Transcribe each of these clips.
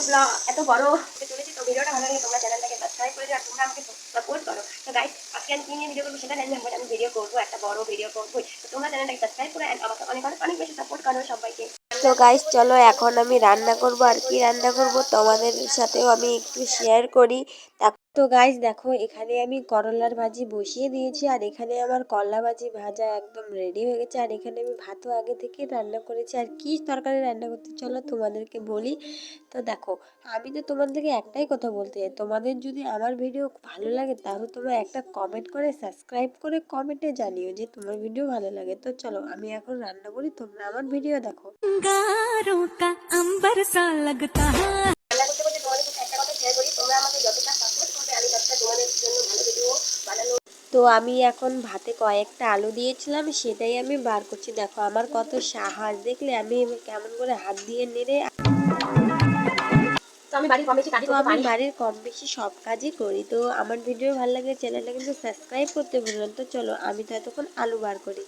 Blog এত বড় হতে চলেছে। তো ভিডিওটা ভালো লাগলে তোমরা চ্যানেলটাকে সাবস্ক্রাইব করে দিও আর তোমরা আমাকে সাপোর্ট করো। তো গাইস আজকে আমি কি নিয়ে ভিডিও করবো সেটা জানি না, আমি ভিডিও করবো, একটা বড় ভিডিও করবো। তো তোমরা চ্যানেলটাকে সাবস্ক্রাইব করে আমাকে অনেক অনেক অনেক বেশি সাপোর্ট করো সবাইকে। তো গাইস চলো এখন আমি রান্না করব, আর কি রান্না করব তোমাদের সাথেও আমি একটু শেয়ার করি। তো গাইস দেখো এখানে আমি করলার ভাজি বসিয়ে দিয়েছি, আর এখানে আমার করলা ভাজি ভাজা একদম রেডি হয়ে গেছে। আর এখানে আমি ভাতও আগে থেকে রান্না করেছি। আর কি তরকারি রান্না করতে চলো তোমাদেরকে বলি। তো দেখো আমি তো তোমাদেরকে একটাই কথা বলতে চাই, তোমাদের যদি আমার ভিডিও ভালো লাগে তাহলে তোমরা একটা কমেন্ট করে সাবস্ক্রাইব করে কমেন্টে জানিও যে তোমার ভিডিও ভালো লাগে। তো চলো আমি এখন রান্না করি, তোমরা আমার ভিডিও দেখো। তো আমি এখন ভাতে কয়েকটা আলু দিয়েছিলাম, সেটাই আমি বার করছি। দেখো আমার কত সাহস, দেখলে আমি কেমন করে হাত দিয়ে নেড়ে। তো আমি বাড়ির কম বেশি সব কাজই করি। তো আমার ভিডিও ভালো লাগলে চ্যানেলটা কিন্তু সাবস্ক্রাইব করতে ভুলবেন। তো চলো আমি তো এতক্ষণ আলু বার করি।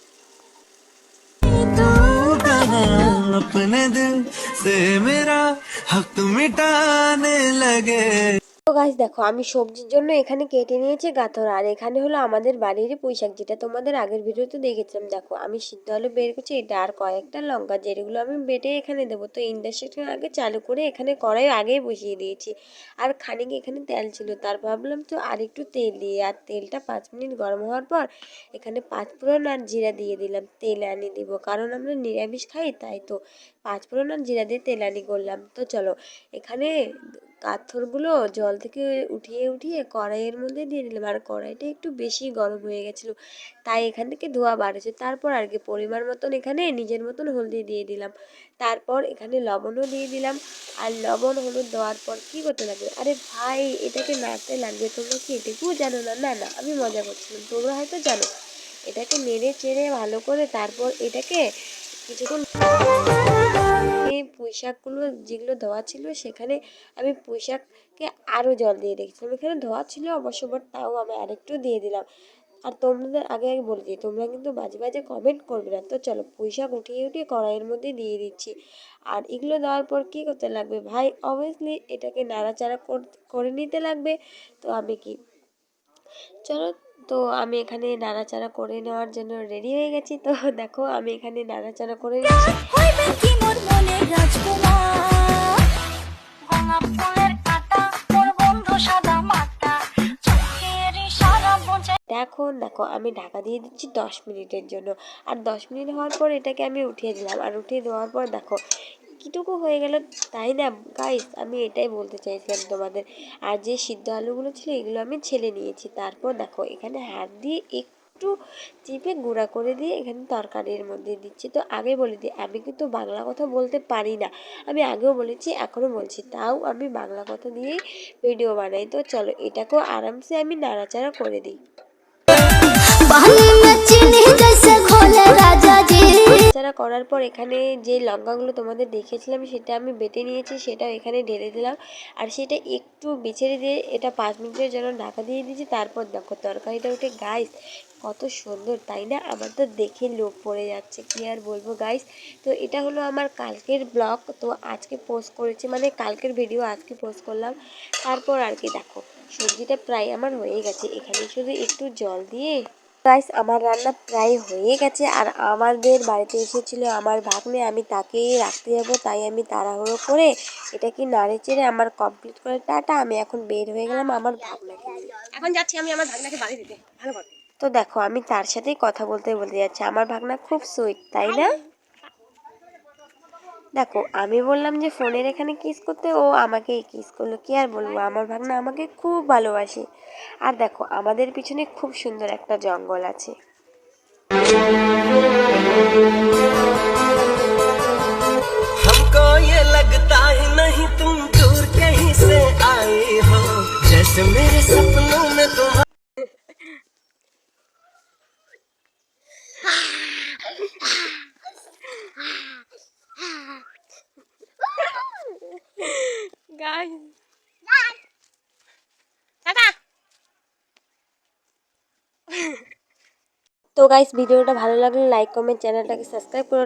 अपने दिल से मेरा हक मिटाने लगे। তো গাইস দেখো আমি সবজির জন্য এখানে কেটে নিয়েছি গাজর, আর এখানে হলো আমাদের বাড়িরই পুঁইশাক, যেটা তোমাদের আগের ভিডিওতে দেখেছিলাম। দেখো আমি সিদ্ধ আলু বের করছি, এটা আর কয়েকটা লঙ্কা যেগুলো আমি বেটে এখানে দেবো। তো ইন্ডাকশন আগে চালু করে এখানে কড়াই আগেই বসিয়ে দিয়েছি, আর খানিক এখানে তেল ছিল, তার ভাবলাম তো আর একটু তেল দিয়ে, আর তেলটা 5 মিনিট গরম হওয়ার পর এখানে পাঁচফোড়ন আর জিরা দিয়ে দিলাম। তেল আনি দিব কারণ আমরা নিরামিষ খাই, তাই তো পাঁচফোড়ন আর জিরা দিয়ে তেল আনি করলাম। তো চলো এখানে পাথরগুলো জল থেকে উঠিয়ে উঠিয়ে কড়াইয়ের মধ্যে দিয়ে দিলাম, আর কড়াইটা একটু বেশি গরম হয়ে গেছিলো, তাই এখান থেকে ধোয়া বাড়েছে। তারপর আর কি পরিমাণ মতন এখানে নিজের মতন হলদি দিয়ে দিলাম, তারপর এখানে লবণও দিয়ে দিলাম। আর লবণ হলুদ দেওয়ার পর কী করতে লাগবে, আরে ভাই এটাকে নাড়তে লাগবে। তোমরা কি এটুকুও জানো না? না না আমি মজা করছিলাম, তোমরা হয়তো জানো। এটাকে নেড়ে চেড়ে ভালো করে তারপর এটাকে কিছুক্ষণ পুঁইশাকগুলো যেগুলো ধোয়া ছিল সেখানে আমি পুঁইশাককে আরও জল দিয়ে রেখেছিলাম। এখানে ধোয়া ছিল অবশ্য, বাট তাও আমি আরেকটু দিয়ে দিলাম। আর তোমাদের আগে আগে বলে দিই, তোমরা কিন্তু বাজে বাজে কমেন্ট করবে না। তো চলো পুঁইশাক উঠিয়ে উঠিয়ে কড়াইয়ের মধ্যে দিয়ে দিচ্ছি, আর এগুলো দেওয়ার পর কী করতে লাগবে ভাই, অবভিয়াসলি এটাকে নাড়াচাড়া করে নিতে লাগবে। তো আমি কি চলো, তো আমি এখানে নাড়াচাড়া করে নেওয়ার জন্য রেডি হয়ে গেছি। তো দেখো আমি এখানে নাড়াচাড়া করে নিচ্ছি। এখন দেখো আমি ঢাকা দিয়ে দিচ্ছি 10 মিনিটের জন্য, আর 10 মিনিট হওয়ার পর এটাকে আমি উঠিয়ে দিলাম। আর উঠিয়ে দেওয়ার পর দেখো কীটুকু হয়ে গেল, তাই না গাইস? আমি এটাই বলতে চাইছিলাম তোমাদের। আর যে সিদ্ধ আলুগুলো ছিল এগুলো আমি ছেলে নিয়েছি। তারপর দেখো এখানে হাত দিয়ে একটু চিপে গুঁড়া করে দিয়ে এখানে তরকারির মধ্যে দিচ্ছি। তো আগে বলে দিই আমি কিন্তু বাংলা কথা বলতে পারি না, আমি আগেও বলেছি এখনও বলছি, তাও আমি বাংলা কথা দিয়েই ভিডিও বানাই। তো চলো এটাকেও আরামসে আমি নাড়াচাড়া করে দিই। নাড়াচাড়া করার পর এখানে যে লঙ্কাগুলো তোমাদের দেখিয়েছিলাম সেটা আমি বেটে নিয়েছি, সেটা এখানে ঢেলে দিলাম, আর সেটা একটু বেছেড়ে দিয়ে এটা 5 মিনিটের জন্য ঢাকা দিয়ে দিয়েছি। তারপর দেখো তরকারিটা উঠে গাইস কত সুন্দর, তাই না? আমার তো দেখে লোভ পড়ে যাচ্ছে, কি আর বলবো গাইস। তো এটা হলো আমার কালকের ব্লগ, তো আজকে পোস্ট করেছি, মানে কালকের ভিডিও আজকে পোস্ট করলাম। তারপর আর কি দেখো সবজিটা প্রায় আমার হয়ে গেছে, এখানে শুধু একটু জল দিয়ে গাইস আমার রান্না প্রায় হয়ে গেছে। আর আমাদের বাড়িতে এসেছিল আমার ভাগ্নে, আমি তাকেই রাখতে যাবো, তাই আমি তাড়াহুড়ো করে এটা কি নাড়ে চেড়ে আমার কমপ্লিট করে টাটা আমি এখন বের হয়ে গেলাম আমার ভাগনাকে নিয়ে। এখন যাচ্ছি আমি আমার ভাগনাকে বাড়ি দিতে। ভালো করে তো দেখো আমি তার সাথেই কথা বলতে বলতে যাচ্ছি। আমার ভাগনা খুব সুইট, তাই না? দেখো আমি বললাম যে ফোনের এখানে কিস করতে, ও আমাকেই কিস করলো। কি আর বলবো, আমার ভাগনা আমাকে খুব ভালোবাসে। আর দেখো আমাদের পিছনে খুব সুন্দর একটা জঙ্গল আছে। हमको ये लगता ही नहीं तुम दूर कहीं से आई हो, जैसे मेरे सपनों में तुम। Guys. তো গাইস ভিডিওটা ভালো লাগলে লাইক কমেন্ট চ্যানেলটাকে সাবস্ক্রাইব করো।